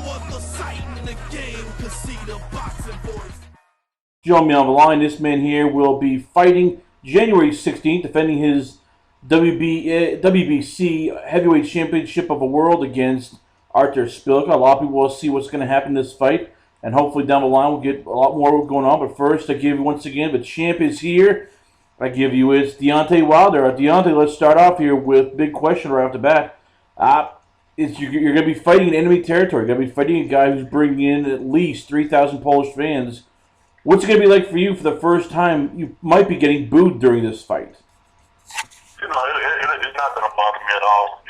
other site in the game could see the boxing voice. Join me on the line. This man here will be fighting January 16th, defending his WBC Heavyweight Championship of the World against Artur Szpilka. A lot of people will see what's going to happen in this fight, and hopefully down the line we'll get a lot more going on. But first, I give you once again, the champ is here. I give you it's Deontay Wilder. Deontay, let's start off here with a big question right off the bat. You're going to be fighting in enemy territory. You're going to be fighting a guy who's bringing in at least 3,000 Polish fans. What's it going to be like for you for the first time? You might be getting booed during this fight. It's not going to bother me at all.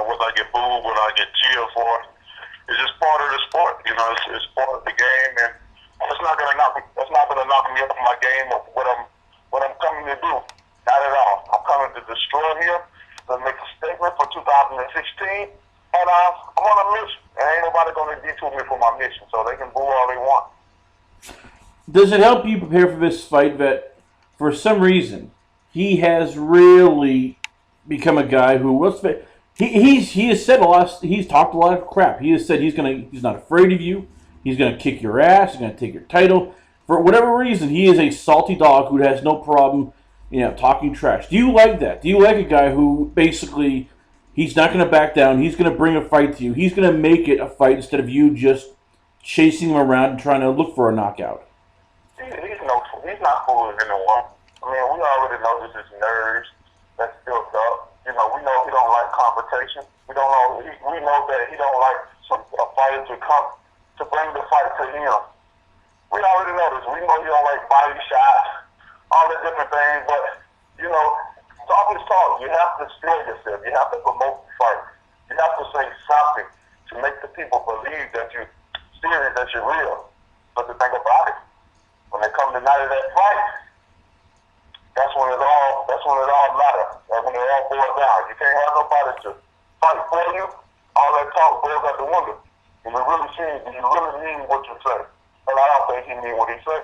Whether I get booed, whether I get cheered for, it's just part of the sport. It's part of the game, and it's not going to knock me. That's not going to knock me off my game of what I'm coming to do. Not at all. I'm coming to destroy here, to make a statement for 2016, and I'm on a mission. And ain't nobody going to detour me for my mission, so they can boo all they want. Does it help you prepare for this fight that, for some reason, he has really become a guy who he has said a lot. He's talked a lot of crap. He has said he's not afraid of you. He's gonna kick your ass. He's gonna take your title. For whatever reason, he is a salty dog who has no problem, talking trash. Do you like that? Do you like a guy who basically he's not gonna back down? He's gonna bring a fight to you. He's gonna make it a fight instead of you just chasing him around and trying to look for a knockout. He's not fooling anyone. I mean, we already know this is nerves that's built up. We know he don't like confrontation. We know that he don't like a fighter to come to bring the fight to him. We already know this. We know he don't like body shots, all the different things. But talk is talk. You have to steal yourself. You have to promote the fight. You have to say something to make the people believe that you're serious, that you're real. But the thing about it, when they come to the night of that fight, that's when it all matters. That's when it all boils down. You can't have nobody to fight for you. All that talk goes out the window. Do you really mean what you say? And I don't think he mean what he said.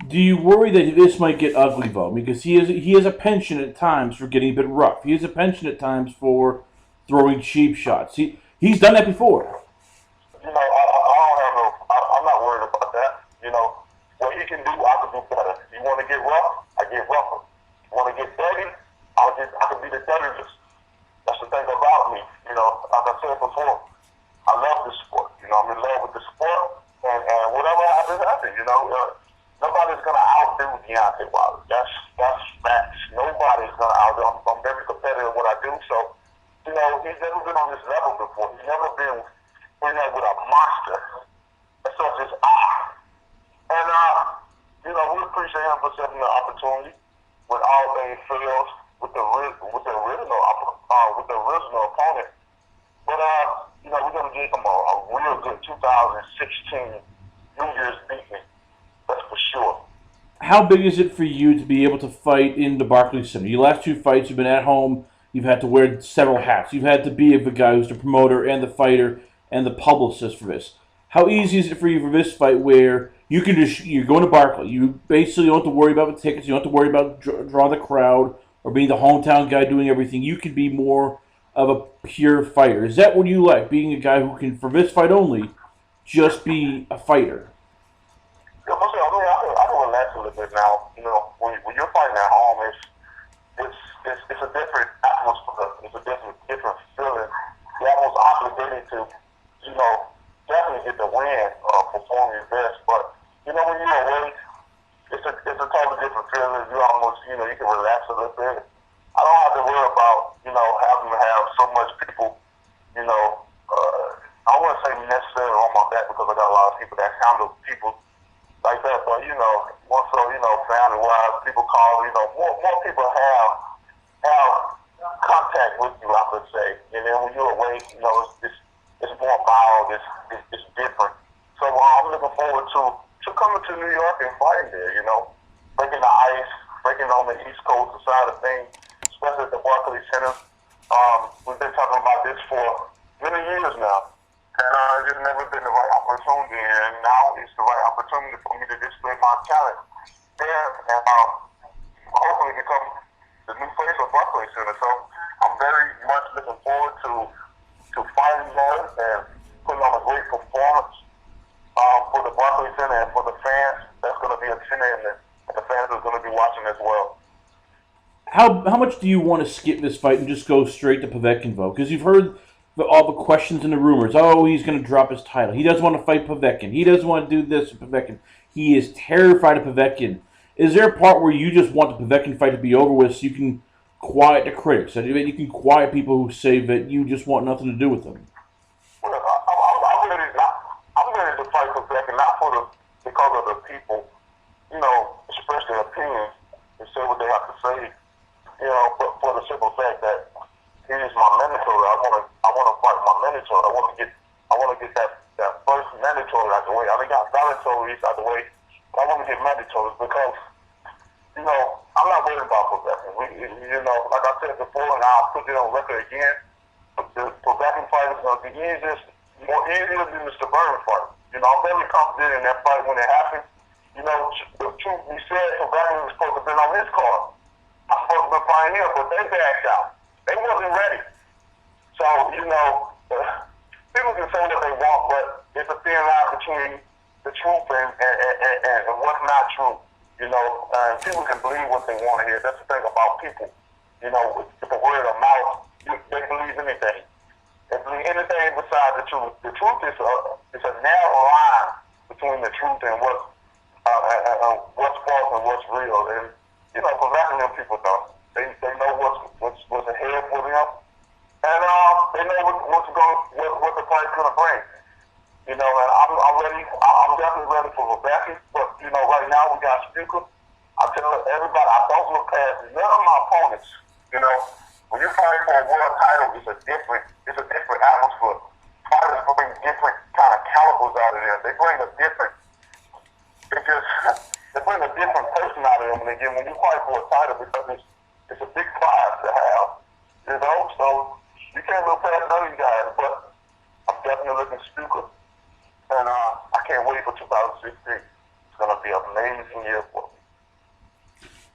Do you worry that this might get ugly, though? Because he has a penchant at times for getting a bit rough. He has a penchant at times for throwing cheap shots. He's done that before. I'm not worried about that. What he can do, I can do better. You want to get rough, I get rougher. You want to get dirty, I can be the dirtiest. That's the thing about me. Like I said before, I love this sport. I'm in love with the sport, and whatever happens, happens. Nobody's gonna outdo Deontay Wilder. That's facts. Nobody's gonna outdo. I'm very competitive in what I do. So, he's never been on this level before. He's never been in there with a monster such as I. And we appreciate him for setting the opportunity when all things fails with the original opponent. But we're gonna give him a real good 2016 New Year's beating. That's for sure. How big is it for you to be able to fight in the Barclays Center? Your last two fights, you've been at home. You've had to wear several hats. You've had to be the guy who's the promoter and the fighter and the publicist for this. How easy is it for you for this fight where you're going to Barclays? You basically don't have to worry about the tickets. You don't have to worry about draw the crowd or being the hometown guy doing everything. You can be more of a pure fighter. Is that what you like? Being a guy who can, for this fight only, just be a fighter? Yeah, I can relax a little bit now. When you're fighting at home, it's a different atmosphere. It's a different feeling. You're almost obligated to, definitely get the win or perform your best. But when you're away, it's a totally different feeling. You almost, you can relax a little bit. I don't have to worry about, having to have so much people, I wouldn't say necessarily on my back because I got a lot of people that handle people like that. But, more so, family-wise, people call, more people have contact with you, I could say. And then when you're away, it's more mild, it's different. So I'm looking forward to coming to New York and fighting there, breaking the ice, breaking on the East Coast side of things, especially at the Barclays Center. We've been talking about this for many years now, and it's just never been the right opportunity, and now it's the right opportunity for me to display my talent there, and hopefully become the new face of Barclays Center. So I'm very much looking forward to fighting there, and attention, and the fans are going to be watching as well. How much do you want to skip this fight and just go straight to Povetkin, because you've heard all the questions and the rumors. Oh, he's going to drop his title. He doesn't want to fight Povetkin. He doesn't want to do this with Povetkin. He is terrified of Povetkin. Is there a part where you just want the Povetkin fight to be over with so you can quiet the critics? So you can quiet people who say that you just want nothing to do with them? Well, I'm ready to fight Povetkin, not because of the people, express their opinions and say what they have to say, but for the simple fact that he is my mandatory. I want to fight my mandatory. I want to get that first mandatory out the way. I got mandatories out the way, but I want to get mandatories because, I'm not worried about Povetkin. Like I said before, and I'll put it on record again, the Povetkin fight is going to be more easier than the Szpilka fight. I'm very confident in that fight when it happened. The truth be said, Povetkin was supposed to have been on this card. I'm supposed to have been fighting him, but they backed out. They wasn't ready. So, people can say what they want, but it's a thin line between the truth and what's not true. People can believe what they want to hear. That's the thing about people. With the word of mouth, they believe anything. They believe anything besides the truth. The truth is a narrow line between the truth and what's false and what's real. And Povetkin and people don't. They know what's ahead for them, and they know what the fight's gonna bring. And I'm ready. I'm definitely ready for Povetkin. But right now we got Szpilka. I tell everybody, I don't look past none of my opponents. When you're fighting for a world title, it's a different atmosphere. Fighters bring different kind of calibers out of there. They bring a different person out of them when you fight for a title, because it's a big prize to have. So you can't look past none of you guys. But I'm definitely looking Szpilka, and I can't wait for 2016. It's gonna be an amazing year for me.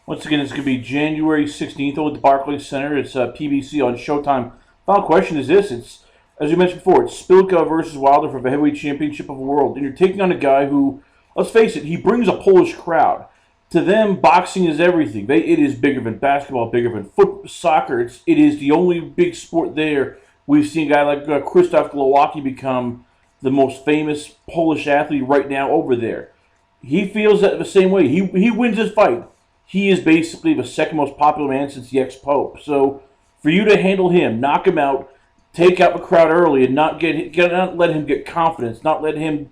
Once again, it's going to be January 16th over at the Barclays Center. It's PBC on Showtime. Final question is this. It's, as you mentioned before, it's Szpilka versus Wilder for the heavyweight championship of the world. And you're taking on a guy who, let's face it, he brings a Polish crowd. To them, boxing is everything. It is bigger than basketball, bigger than soccer. It is the only big sport there. We've seen a guy like Krzysztof Glowacki become the most famous Polish athlete right now over there. He feels that the same way. He wins his fight. He is basically the second most popular man since the ex-Pope. So for you to handle him, knock him out, take out the crowd early, and not let him get confidence, not let him,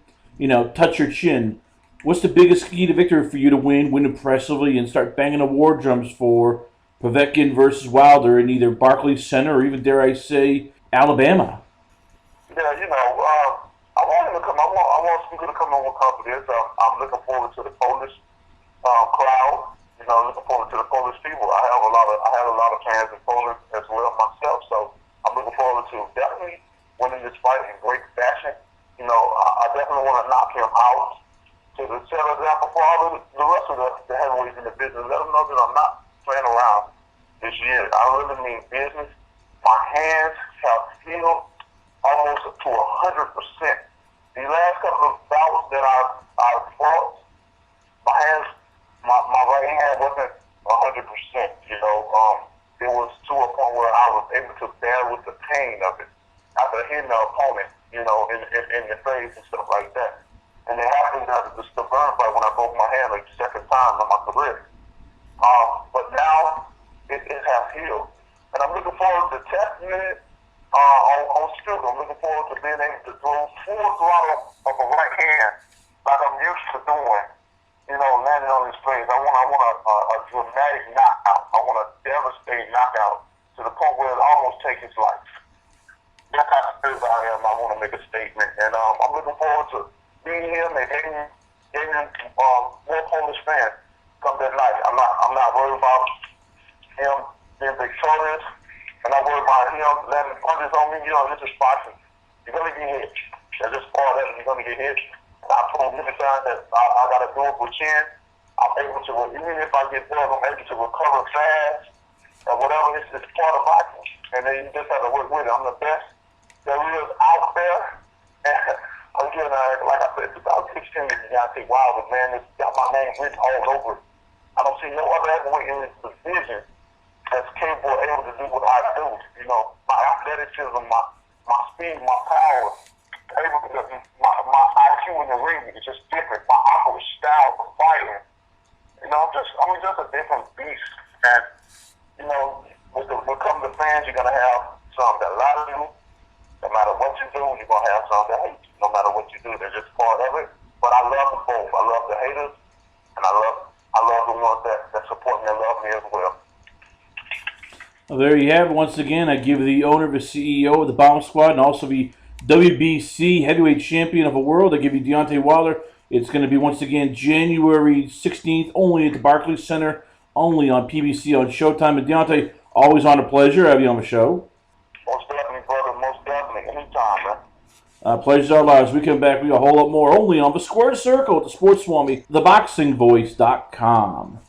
touch your chin. What's the biggest key to victory for you to win impressively, and start banging the war drums for Povetkin versus Wilder in either Barclays Center or even, dare I say, Alabama? Yeah, I want him to come. I want Szpilka to come on with confidence. I'm looking forward to the Polish crowd. Looking forward to the Polish people. I have a lot of fans in Poland as well myself. So I'm looking forward to definitely winning this fight in great fashion. I definitely want to knock him out to set an example for all the rest of the heavyweights in the business. Let them know that I'm not playing around this year. I really mean business. My hands have healed almost to 100%. The last couple of bouts that I fought, my hands, my right hand wasn't 100%. It was to a point where I was able to bear with the pain of it after hitting the opponent, in the face and stuff like that. And it happened after the Szpilka fight when I broke my hand like the second time in my career. But now it has healed, and I'm looking forward to testing it on Szpilka. I'm looking forward to being able to throw full throttle of a right hand like I'm used to doing. Landing on his face. I want a dramatic knockout. I want a devastating knockout to the point where it almost takes his life. That's how serious I am. I want to make a statement, and I'm looking forward to being him and getting more Polish fans come that night. I'm not worried about him being victorious. I'm not worried about him landing punches on me. This is boxing. You're gonna get hit. That's just part of it. You're gonna get hit. I told him every time that I got to do it with chin. I'm able to, even if I get buzzed, I'm able to recover fast or whatever. It's part of boxing. And then you just have to work with it. I'm the best there is out there. And again, like I said, 2016 extremely Deontay Wilder, man. It's got my name written all over it. I don't see no other heavyweight in this division that's capable of able to do what I do. You know, my athleticism, my speed, my power, my IQ in the ring is just different. My opposite style of fighting. You know, I'm just a different beast. And, you know, when come the fans, you're gonna have some that love you. No matter what you do, you're gonna have some that hate you. No matter what you do, they're just part of it. But I love them both. I love the haters, and I love the ones that support me and love me as well. Well, there you have it. Once again, I give the owner, the CEO of the Bomb Squad, and also the WBC heavyweight champion of the world. I give you Deontay Wilder. It's going to be, once again, January 16th, only at the Barclays Center, only on PBC on Showtime. And Deontay, always on a pleasure. Have you on the show. Most definitely, brother. Most definitely. Anytime, man. Pleasure's our lives. We come back, we got a whole lot more, only on the Square Circle at the Sports Swami, ThaBoxingvoice.com.